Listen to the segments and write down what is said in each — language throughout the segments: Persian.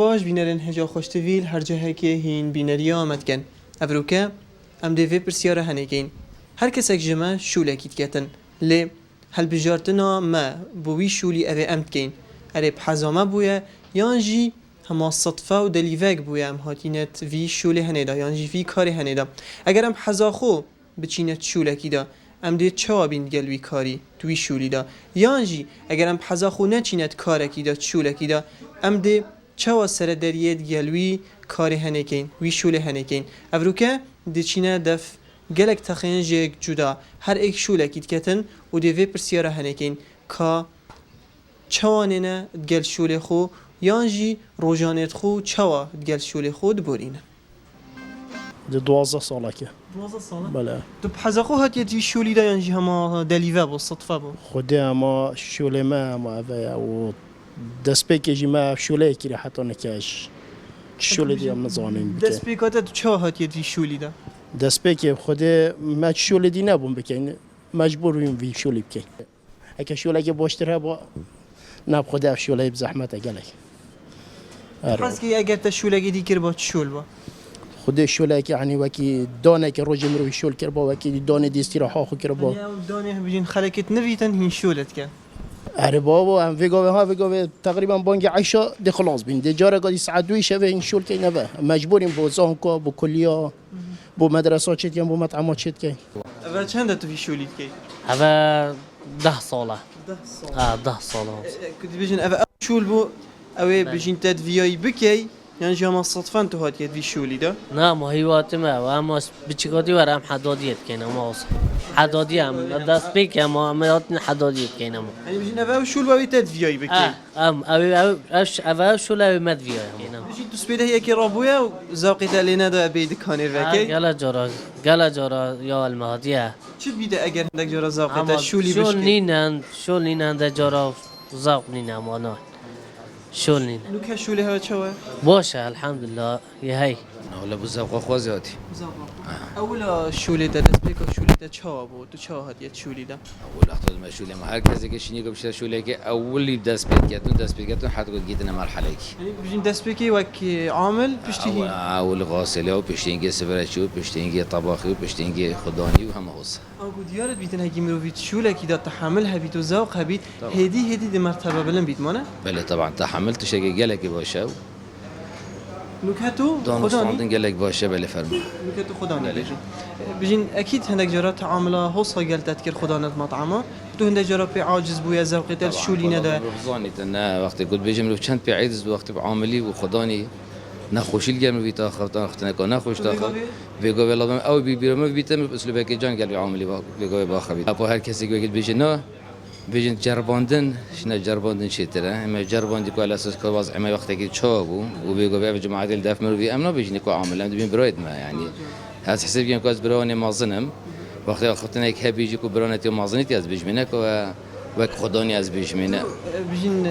باش بینرین هجا خوشتویل هر جهه که هین بینری آمد کن افروکه ام دیوی پرسیاره هنگین هر کس اک جمع شوله کیت کتن لی هل بجارتنا ما بوی شولی اوه امت کن اره بحزامه بویا یانجی هما صدفه و دلیوک بویا ام هاتینت وی شوله هنیدا یانجی وی کاری هنیدا اگر ام حزاخو بچینت شوله کی دا ام دید چوا بین گلوی کاری توی شولی دا یانجی اگر ام حزاخو نچینت کاره کی دا شوله کی دا ام دید چوا سر دریت گلوی کاری هنکین وی شوله هنکین افروکه دیچینه دف گلک تخین جیک جدا هر ایک شوله کیت کتن و دیوی پرسیاره هنکین که چوانینه گل شوله خو یانجی روزانت خو چوا گل شوله خود برینه. 12 ساله که 12 ساله؟ بله. تو بحزاخو هاتیت وی شولی دا یانجی هما دلیوه با صدفه با؟ خودی اما شوله ما اوه و دست پیکیجی ما شوله کیره حتی نکش شوله دیم نزانیم بکن. دست پیکاته تو چه هاتیت وی شولی دا؟ دست پیکی خودی ما شوله دی نبود بکن مجبوریم وی شوله بکن. اگه شوله که باشتره با نب خودی شوله بزحمت اگله. پس که اگر تا شوله دی کر با شول با؟ خودی شوله که یعنی وکی دانه که روزی مروی شول کر با وکی دانه دیستی را خو کر با. یا دانه بجین خلکت نویتن هین شولت کن. آره بابا هم ویگوه تقریبا بانگ عشا دی خلاص بین دی جاره قدی ساعت دوی شبه این شول که نوه مجبوریم با زانکا با کلیا با مدرسه چت کن با مطعمات چت کن. اول چند تو فی شولیت کی؟ هذا 10 صالة 10 سال. 10 صالة. كنت بيجن اول شول بو اوي بيجن تاد فياي بكي يعني جاما صدفان تو هات يد في شولي ده. نعم هيوات ما وأما بتشكوتي ورام حدادية كنا ما أصلا حدادية أم داس بيك أما ياتنا حدادية كنا ما. يعني بيجن اول شول بو تاد فياي بكي. أول شو لا مد فيها كنا. بيجن تسبيده هي كي رابويا وزاقيت علينا ده بيد كاني بكي. قال جرا يا المهدية. شو بيده اگر عندك جرا زاقيت شولي بشكي. شو نينا ده جرا زاق نينا ما نه. شو نينا. نوكا شولي هوا شوا. باشه الحمد لله يهي. ولا بزاق خوازياتي. اولا شولي ده دسبيكو شولي ده چها بود تو چها هات يد شولي ده. اول اختار ما شولي ما هر کسی که شینی گفت شولي که اولی دست پیت کردن حتی گفت گیتن مرحله کی. يعني بيجن دسبيكي وك عامل بيشتهي. اول غاسله و پشتینگی سفرشی و پشتینگی طباخی و پشتینگی خدانی و همه هست. اگه دیارت بیتن هکی مروفیت شوله کی داد تحملها بیت و ذوقها بیت هدی دی مرتبه بلند بیت مانه؟ بله طبعا تحملتش اگه گلکی باشه و نکهتو دانستاندن خدانی گلک باشه بله فرما. نکهتو خدانی بيجين اكيد هندك جرات تعاملها هوصها قال تذكر خدانات مطعمه تو هندك جرات عاجز بويا ذوقت الشولي ندا بزانیت نه وقتی قلت بيجم لو چند پی عیدز وقتی بعاملی و خدانی نخوشیل گرم بیت آخرتان وقتی نکن نخوش داخل بگو ولادم او بیرم بیتم اسلوبه که جان قلبی عاملی بگو باخر بیت اپو هر کسی که بيجي بيجي نه بيجن جرباندن شنا جرباندن شتره اما جرباندی که اساس که وضع ما وقتی که چابو و بگو به جماعت الدف مروی امنا بيجي که عامل هم بين برايد ما يعني هذا حسب يوم كاز براني مازنم وقتی آخرتان یک هبیجی که برانتی مازنیتی از بیشمینه که وك خداني از بیشمینه بيجين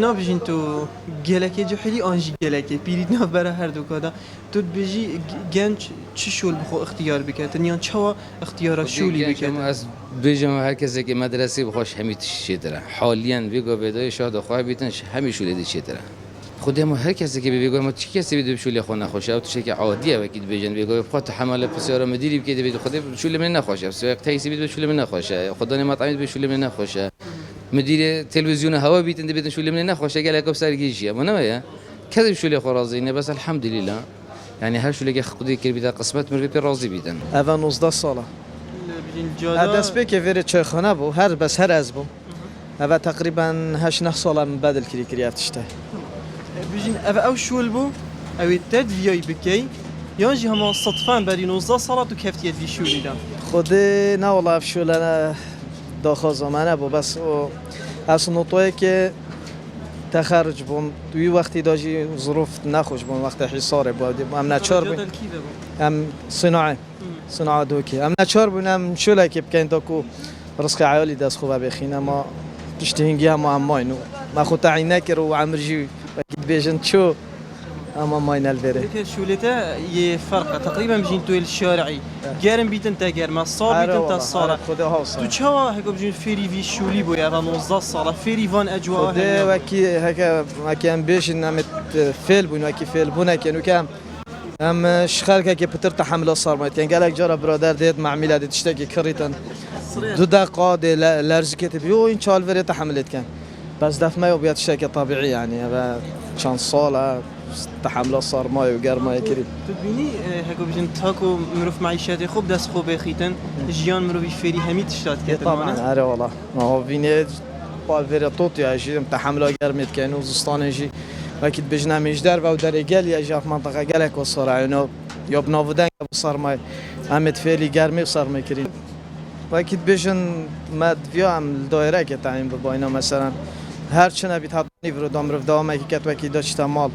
نا بيجين تو گلكي جحلي انجي گلكي بيريدنا برا هر دو كادا تو بيجي گنج چه شول بخو اختيار بكاتن يان چوا اختيار شولي بكاتن از بیجم هر کسی که مدرسه بخوش همیت شیدره حاليا بيگو بدای شاد خواه بیتنش همی شولی دی شیدره خودی ما هر کسی که بيگو ما چی کسی بیدو شولی خو نخوشه او تو که عادیه وکید بیجن بيگو بخواد تحمل بسیار مدیری بکید بیدو خودی شولی من نخوشه سوق تایسی بیدو شولی من نخوشه خدانی مطعمی بیدو شولی من نخوشه مدیر تلویزیون هوا بیتن بیدن شولی من نخوشه گله کوب سرگیجیه ما نمیه کذب شولی خو راضینه بس الحمد لله يعني هر شولی که خودی که بیدا قسمت مر بی راضی بیدن اول 19 ساله بيجين جادا دست پیکی وری چه خانه بو هر بس هر از بو اول تقریبا 8 ساله من بعد الكريكري افتشته بيجين او شول بو او تد فياي بكي يانجي هما صدفان بري 19 ساله تو كفتيت في شولي ده خودی نه والله افشول انا داخل زمانه بو بس او از نوتوی که تخرج بوم دوی وقتی داشی ظروف نخوش بوم وقتی حصار بود ام نچار بو ام صناعه دوکی ام نچار بونم شوله که بکن تا کو رزق عیالی دست خوبه بخینه ما تشتهینگی هم اینو ما خود تعیین نکر و عمرجی بگید بیشن چو اما ماين الفيري لك شولتا يفرق تقريبا بجين تويل الشارعي جارم بيتن تا جارم الصار بيتن تا الصالة خدا تو هاوس تشوا هيك بجين فيري في شولي بو يا 19 صالة فيري فان اجواء خدا وكي هكا ما كان بيش نمت فيل بون وكي فيل بون كانوا كام ام شخالك كي بتر تحمل صار ما كان قال لك جرى برادر ديت مع ميلاد تشتكي كريتن دو دقائق دي لارجكت بيو ان شاء الله تحملت كان بس دف ما يبيت شيء طبيعي يعني هذا كان صالة تحمل صار ماي وقار ماي كريم تبيني هيك بجين تاكو مروف معيشاتي خوب داس خوب خيتن جيان مروف فيري همي تشتات كاتن طبعا ارى والله ما هو فيني بالفيري طوط يا شيء تحمل قرمت كانوا زستان شيء اكيد بجنا مش درب او دري قال يا جاف منطقه قالك وصار انه يوب نوفدان صار ماي عمد فيلي قرمي صار ماي كريم واكيد بيجن ماد فيو عم الدائره كتاعين بباينا مثلا هر چنه بیت حتنی فرو دام رفت دام اکی کت وکی داشت مال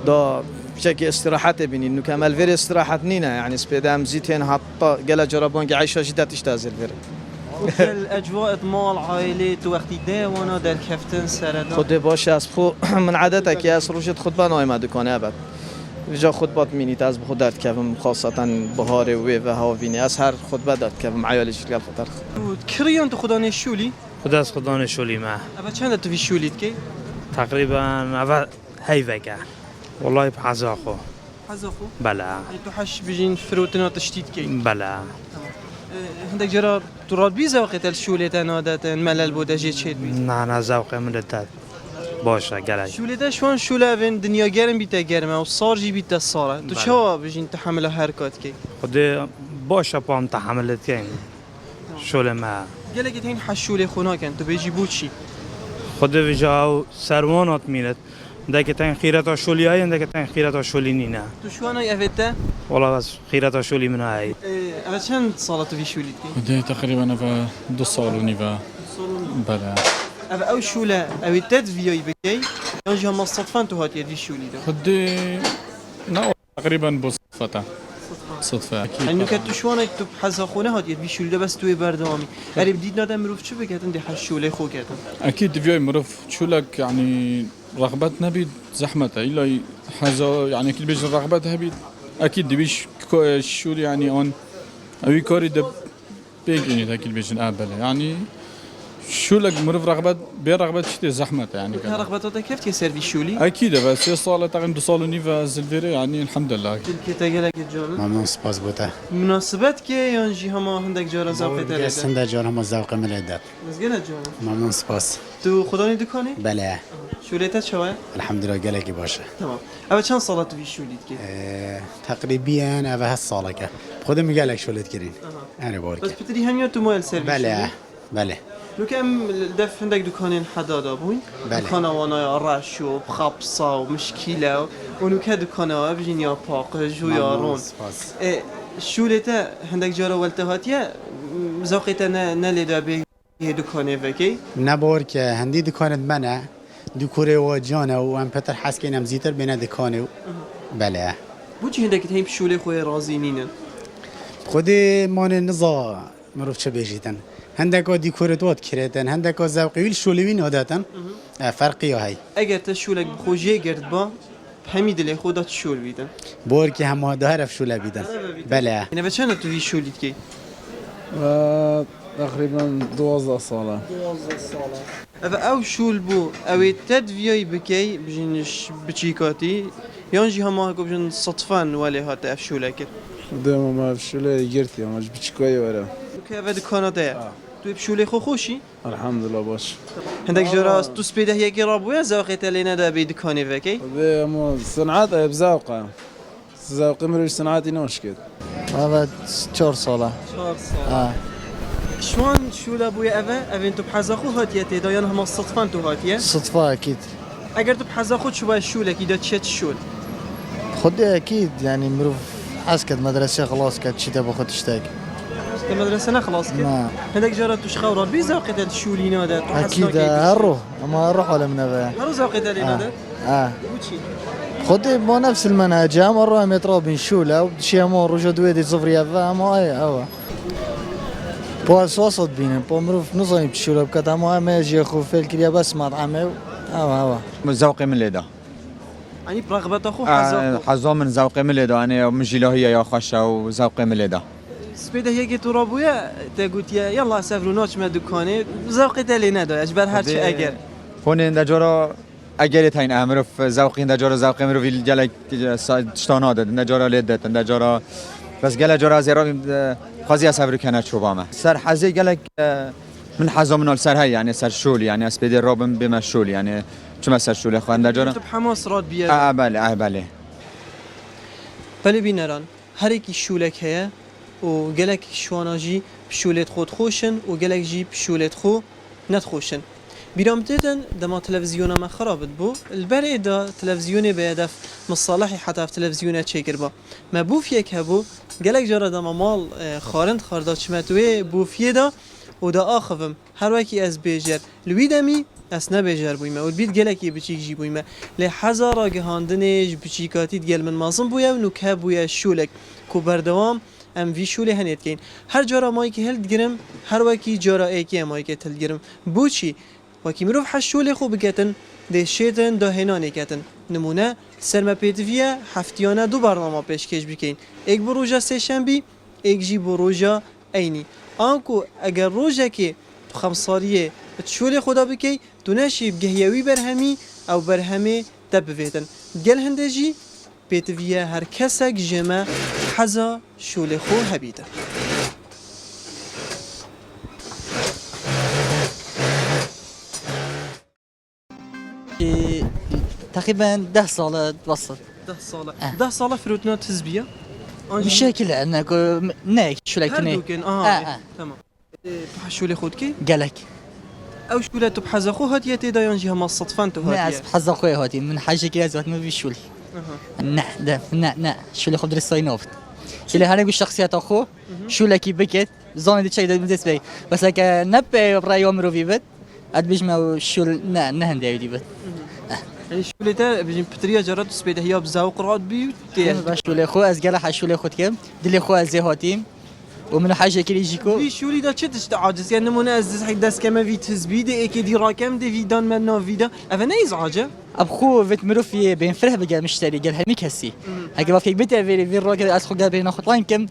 دا بشكل استراحت بینی نو کمال وری استراحت نینه يعني سپیدم زیتین حتی گله جرابان که عیشه جدت اشتازل وری الاجواء مال عائله تو وقتی ده وانا در کفتن سردان خود باشه از خو من عادتك يا از روشت خطبه نایمده کنه ابد جا خطبات مینی از خود درد کردم خاصتا بهار و هوا وینی از هر خطبه درد کردم عیالش گفت فتر کریان تو خدا نشولی خدا از خدا نشولی ما اما چند تو في شولید کی تقریبا اول هیوگه والله بحزاخو حزاخو بله تو حش بجين فروتنا تشتيت کی بله عندك جرى تراد بيزا وقت الشولة نادت ملل بود جيت شيت بي نه نه ذوق من داد باشه گلک شولة شوان شولة بين دنيا گرم بيتا گرمه و صار جي بيتا صاره تو بله. چوا بجين تحمل حرکات کی خدا باشه پام تحملت کن شول ما گلگت هین حشوله خونا کن تو بيجي بوچی خدا وجاو سروانات میرد دکه تن خیرت شولی های دکه تن خیرت شولی نینه تو شوانا افتا والله بس خیرت شولی من های اما چند ساله تو في شولید کی ده تقريبا في 2 سال ونيفا بلا اما او شوله او تد فيوي بكي ينجي هم الصدفان تو هات يدي شولي ده خدي لا تقريبا بصفته صدفة أكيد انو كتو شوانا تو بحزا خونه هات يدي شولي ده بس توی بردامي اري بديت نادم مروف چه بكتن دي حشوله خو كتن أكيد فيوي مرف شو لك يعني رغبت نبي زحمته إلا حزا يعني أكيد بيجي رغبتها بيد أكيد دبيش شو يعني أون أبي كاري دب بيجي أكيد بيجي قابله يعني شو لك مرف رغبت برغبت شتي زحمته يعني ها رغبتاتك كيف تيسير في شولي أكيد بس 6 صالة تقريبا 2 صال ونيفا زلفيري يعني الحمد لله تلك تاجلك الجانب ممنون سپاس بوده مناسبت که یانجی همه هندک جارا زاویه تره سنده جان هم ذوق ملدت مزگل جانب ممنون سپاس تو خدا نی دکانی بله شولیت چوه الحمدلله گلکی باشه تمام اول چند ساله تو شولید که تقریبا اوه هالصالة که خودم میگلک شولت کرین انا بس بارك بتری همین تو مال سرویس بله بله لو كم دف هندك دكانين حدادا بوين بله. دكانا وانا رش و بخبصة ومشكلة ونو كدكانا بجين يا باقج ويا رون سپاس شولتا هندك جارا والتهاتيا زاقيتا نالي دابي دكاني فكي نبار که هندی دکانت منه دکوره و جانه و ام پتر حس که اینم زیتر بینه دکانه بله بوچی هندك تهيم شولي خويا رازي نينن خودی مان نزا مروف چه بیجیتن هندک ها دیکورتوات کردن هندک ها زوقیویل شولوین عادتن فرقی های اگر تشولك بخوجي گرد با همي دلي خودت شول بيدن بار که همه دهرف شوله بیدن بله انا بچانا تو في شوليت كي تقريبا 12 صالة اما او شول بو او تد فيوي بكي بجينش بچيكاتي يانجي هما هكو بجن صدفان ولي هات اف شولك دائما ما في شولة جرتي ما جبتش كوي ورا اوكي هذا كندا تو بشولي خو خوشي الحمد لله باش عندك جراس تو سبيده هي كي رابويا زاقيت لينا دا بيد كوني فكي ده مو صنعات بزاوقة زاوقة مروش صنعاتي نوشكت هذا 4 صالة شلون شو لابويا افا انتو بحزاخو هاتيه تيدا يان هما الصدفان تو هاتيه صدفة أكيد اگر تو بحزاخو شو باش شولك اذا تشت شول خدي أكيد يعني مروف حسكت مدرسة خلاص كانت شتا باخد تشتاق المدرسة خلاص كده نعم عندك جرات توش خورات بي زاقيت الشولينا دا أكيد هروح أما هروح ولا من أبا هرو زاقيت لينا دا وشي خدي مو نفس المنهج مرة مترو بين شولة وشي أمور وجدوية دي صفرية فما أي أوا باس وسط بينهم بمروف نظامي بشولة بكتا ما يجي أخو في الكلية بس مطعمه أوا ذوقي من ليدا يعني برغبت أخو حزاخو حظا من ذوق ملدا أنا من جلاهية يا خشة وذوق ملدا سبيده هيك ترابويا تقول يلا سافروا نوش ما دكانه ذوق تالي ندا أجبر هرش أجر هون دجارا اگر تاین امروف ذوقی دجارا ذوق امروف ویل جلک تشتانا داد دجارا لدت دجارا بس گله جارا زیرا خازی اسفر کنه چوبامه سر حزی گلک من حزا من سر هی یعنی سر شول یعنی اسپیدی رابم بمشول یعنی چون سر شول خوان دجارا تو حماس راد بیاد بله بله بینران هر کی شولک هیا و گلک شواناجی بشولت خود خوشن و گلک جی بشولت خو نت خوشن بیرام دیدن دما تلویزیون ما خرابت بو البره دا تلویزیون به هدف مصالحی حتی تلویزیون چیکر با ما بوفیه که بو گلک جارا دما مال خارند خاردا چمتوی بوفیه دا و دا آخوم هر وکی از بیجر لویدمی از نبیجر بویمه و البید گلکی بچیک جی بویمه لی هزارا گهاندنش بچیکاتی گل من مازم بویا و نکه بویا شولک کو بردوام ام وی شوله هنیت کین هر جارا مایی که هلد گرم هر وکی جارا ایکی مایی که تل گرم بو چی وکی مروف حشوله خوب بکتن ده شیطن ده هنانی کتن نمونه سرما پیتویه هفتیانه دو برنامه پیشکش بکین ایک بو روژا سه شنبی ایک جی بو روژا اینی آنکو اگر روژا که خمساریه شوله خدا بکی دونشی بگهیوی برهمی او برهمی دب بفیدن گل هنده جی پیتویه هر کسک جمع حزا شوله خو هبیده تقريبا 10 سال توصل 10 ساله فروتنا تزبيه بشكل انك ناك شو لك هردوكن تمام بحشولي خودكي قالك او شو لا تبحز خو هات يتي دايان جهه ما صدفنتو هات ناس بحز اخوي هاتي من حاجه كي ازوت ما بيشول نا شو اللي خضر الصينوفت اللي هاني بالشخصيات اخو شو لك بكت زون دي شيء دز بي بس لك نبي براي عمره في بيت ادبج ما شو نا هندي دي بيت يعني شو اللي تا بيجي بتريا جرات سبيده هي بزاوق راد بيو باش شو اللي خو ازقله حشو اللي خد كم دلي خو ازي هاتيم ومن حاجه كي يجيكو في شو اللي دا تشتش تعاجز يعني منازز حق داس كما في تزبيده اكيد راكم دي فيدان من نو فيدا افنا يزعجه ابخو فيت مروفي بين فرح بقى مشتري قال همي كسي هكا فيك بيتا في الراجل اسخو قال بين خطين كم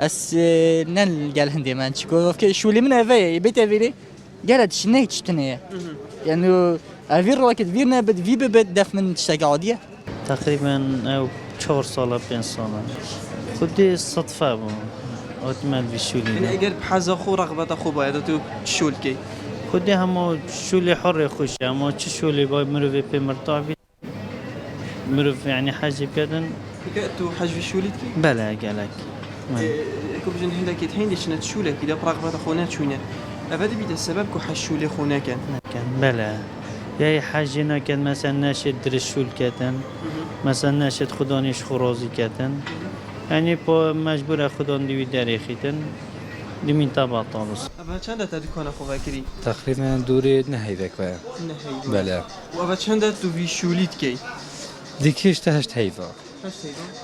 اس نن قال هندي ما نشكو شو اللي من في بيتا في قالت شنيك شتنيه يعني في الراجل فينا بد في بد دف من تشتاقاديه تقريبا او 4 سال 5 سال خدي صدفه أتمنى بشولي. يعني أجر بحز أخو رغبة أخو بايد تو شول كي. خدي همو شولي حر خوش همو چه شولي باي مروي بمرتابي مروي يعني حاجة بيدن. تو حاجة شولي كي؟ بلا قالك. كوبجن هندك يتهندش نتشولك إذا برغبة أخونا تشونا. أبدا بيد السبب كو حشولي خونا كان. كان بلا. يا حاجة كان مثلا ناشد درشول كاتن مثلا ناشد خدانيش خرازي كاتن. يعني با مجبور خودان دیوی داری خیتن دیمین تبع طالس. أبا چند تا دکان خو بکری؟ تقریبا دوره نهی بکوه. نهی. بله. و أبا چند تو وی شولیت کی؟ دیکیش تهشت هیوا.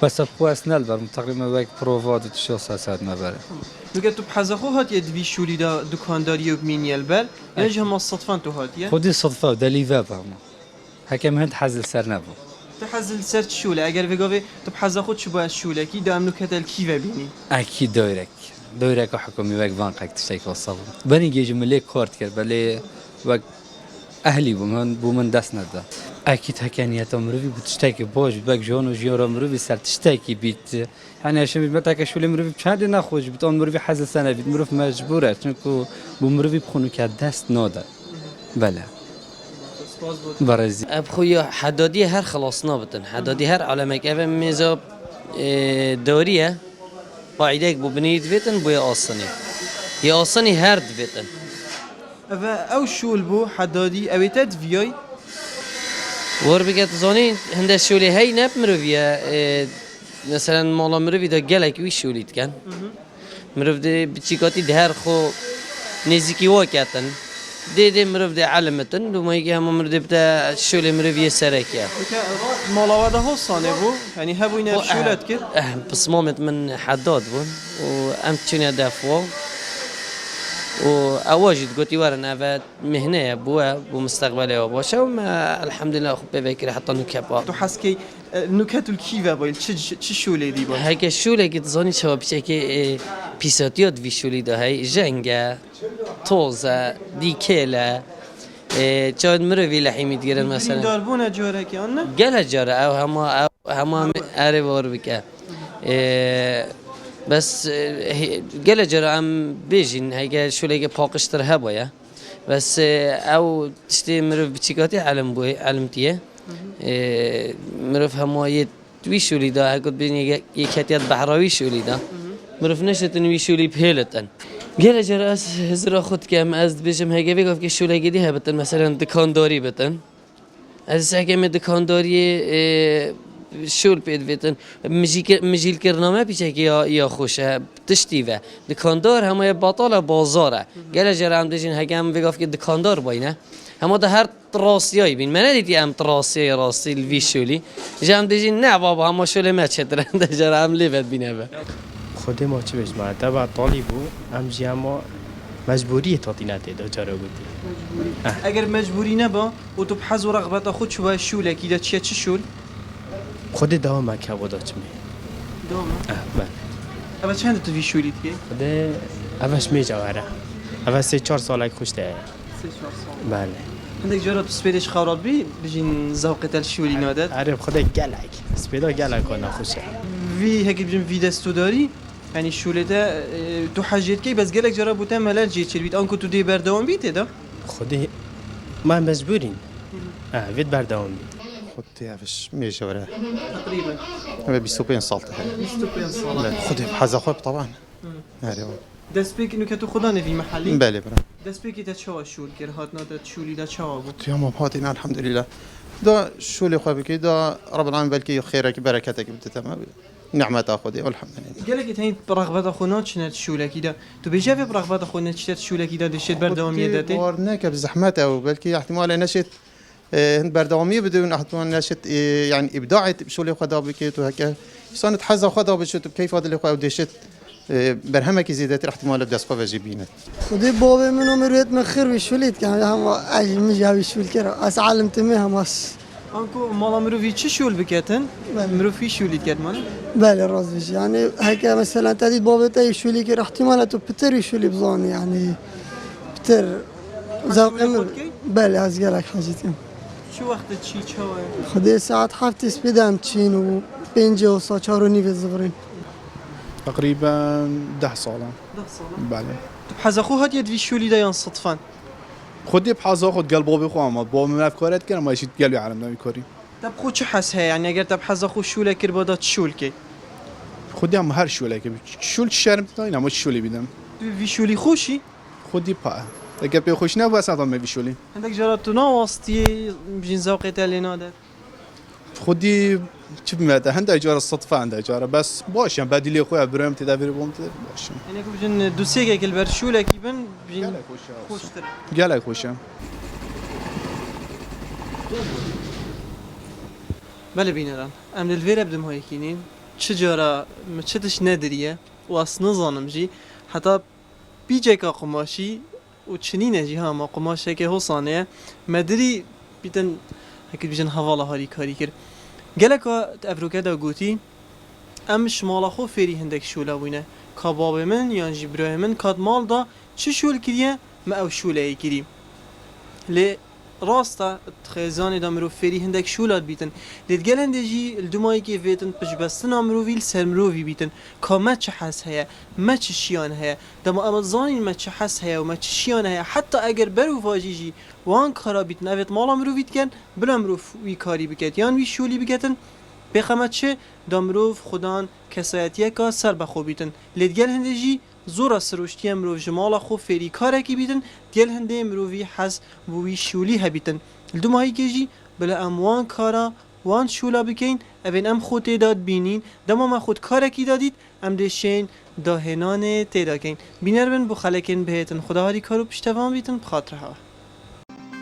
بس ابخو اسنال برم تقریبا وقت پروواد تشو ساعت نبره. نگه تو بحز خو هات ید وی شولی دا دکانداری و مینیل بر. یا جه ما صدفان تو هاتیه؟ خودی صدفه و دلیوه برم. حکم هند حزل سر نبود. تحزل سرت شوله اگر بگوی تو بحز خود چه باید شوله کی دام نکتل کی و بینی؟ اكيد دايرك حكومي وقت بانقك تشتيك وصل بني جيجي ملي كورت كر بلي وقت اهلي بومن دست ندا اكيد هكانيات مروي بتشتكي بوج بك جون وجيورا مروي سر تشتكي بيت يعني عشان متى شو مروي بشهاده ناخذ بتون مروي حزل سنه بيت مروي مجبوره چونكو بمروي بخونو كه دست نادا بله برازي ابخويا حدادي هر خلاصنا بتن حدادي هر علمك افهم ميزاب دوريه قاعدك بو بنيت بيتن بو ياصني ياصني هرد بيتن او شول بو حدادي اويتات فياي ور بقت زوني هند شولي هي نب مروفيا مثلا مالا مروفي دا جلك وي شوليت كان مروف دي بتشيكاتي دهر خو نزيكي واكاتن دي مروف دي علمتن وما يجي هم مروف بتا شولي مروفيا سراكيا مالا ودا هو صاني بو يعني هبوين شولات كده بصمامت من حداد بون وام تشوني دافوا و اواجد قلت ورن افاد مهنه بوا ومستقبله وباشه وما الحمد لله خب بفكر حتى نكبا تو حس که نکات الکیوه باید چه شوله دی باید هيك الشولة قد زاني شباب بشكل بيساتيات في شولي ده هاي جنگا توزة ديكيلا چاد مروي لحيمي تگیرن مثلا داربونه جوره که آنه قال جارة او هما اري وار بك بس قال جارة ام بيجين هيك شولة باقشتر هبايا بس او تشتي مروي بشيكاتي علمتيه مروف همایت وی شولی دا اگه بینی یک هتیات بحراوی شولی دا مروف نشتن وی شولی بهلتن گله جرا از هزار خود کم از بیشم هگه بگم که شولی گدی هبتن مثلا دکانداری بتن از سعی دکانداری شول پید بتن مجیل کرنامه پیچه که یا خوشه تشتی و دکاندار همه باطال بازاره گله جرا هم دیجین هگه هم بگم که دکاندار باینه اما ده هر راسیایی بین من ندیدی ام راستی الویشولی جام دیجی نه بابا اما شوله ما چترن ده جرا هم لیفت بینه به خود ما چه بجمع تبع طالبو ام جاما مجبوری تاطینات ده جارو بودی اگر مجبوری نبا و تو بحث و رغبت خود شو شوله کی دا چه شول خود دوام که ودا چمی دوام بله اما چند تو ویشولی دیگه خود اوش می جواره اوش 3-4 ساله خوشته 3-4 سال بله عندك جرات سبيدش خراب بي بجين زوقة الشولي نادت عارف خدا گلک سپیدا گلک و نخوشه في هيك بجين في دستو داري يعني الشولة ده تو حاجات كي بس قالك جرا بوتا ملال جيت شربيت انكو تو دي بردوام بيت ده خودی ما مجبورین وید بردوام بید خودی افش میجوره تقريبا 25 سال 25 سال خودي بحذا خوب طبعا هذا دست بيك انه كتو خدانه في محلي بله بله دست بيك تشوا شول كر هات نادت شولي دا تشوا بو يا ما بهاتنا الحمد لله دا شو اللي خوابك دا رب العالمين بلكي خيرك بركتك بتتم نعمة أخذي والحمد لله قالك هين برغبة أخونا شنت شولة كده تو بيجا في برغبة أخونا شنت شولة كده دشيت بردوامية داتي ورناك بزحمته وبلكي احتمال نشت هند بردوامية بدون احتمال نشت يعني إبداعي شو اللي خدا بكيت وهكا صار نتحزى خدا بشوت كيف هذا اللي خدا ودشت برهمك زيادة احتمال بدأ صفا جيبينه. خدي بابا منو مريت مخير وشوليت كان هم أجي مجاوي شول كرا أس علمتمي هم أس. أنكو مالا مروفي چه شول بكتن؟ مروفي شوليت كات مال؟ بله راز بيش يعني هكا مثلا تديد بابا تاي شولي كرا احتمالاته بتر يشولي بظاني يعني بتر زوق امر بله از قالك حاجتين. شو وقت تشي چاوه؟ خدي ساعات حفتي سبيدام تشين و بينجو وصا چارو نيف الزبرين. تقريبا 10 سال 10 سال بله بحز اخو هاد يد في شولي دا صدفان خودی بحث خود قلب بابی خواهم بابا من افکارت کردم ماشید قلبی عالم نمیکاری طب خود چه حس هي يعني اگر تبحث اخو شوله كر بدات شول كي خودی هم هر شوله که شول شرم تا ما شولی بیدم في شولي خوشي خودی پا اگر به خوش نه واسه آدم می شولی عندك جراتو واسطي بجين زوقي تالي نادر خودی چی میاد هند اجاره صدفه هند اجاره بس باشم بدیلی خویا برام تدبیر بوم باشم يعني بجين دوسيغا كل برشوله كي بن بجين خوشتر گلک خوشم بله بینران ام للفيرا بدم هاي كينين شجرة ما تشتش نادرية واس نظام جي حتى بيجيكا قماشي وتشنين جي هما قماشة كي هو صانع مدري بيتن هكذا بيجن هوالا هاري كاري كر قالك افروكا دا قوتي ام شمال خو فيري هندك شولا وينه كباب من يان جبراه من كاد مال دا چه شول كريه ما او شولا كريم لي راستا تخزان دامرو فيري هندك شولات بيتن لتقال هندجي الدماي كيفيتن بجبستن امروفيل سرمروفي بيتن كما تشحس هيا ما تشيان هيا دما امازوني ما تشحس هيا وما تشيان هيا حتى اگر برو فاجيجي وان كارا بيتن افت مال امروفيت كان بلامروف وي كاري بكت يان وي شولي بكتن بخمت چه دامروف خدان کسایتیه که سر بخو بیتن لتقال هندجي زورا سروشتی امروف جمالا خو فری کاره کی بیتن دیل هنده امروفی حز بوی شولی هبیتن الدوم هایی که جی بلا اموان کارا وان شولا بکین اوین ام خود تعداد بینین دما ما خود کاره کی دادید ام دشین داهنان تعداد کین بینر بن بو خلکن بهتن خدا هاری کارو پشتوان بیتن بخاطر ها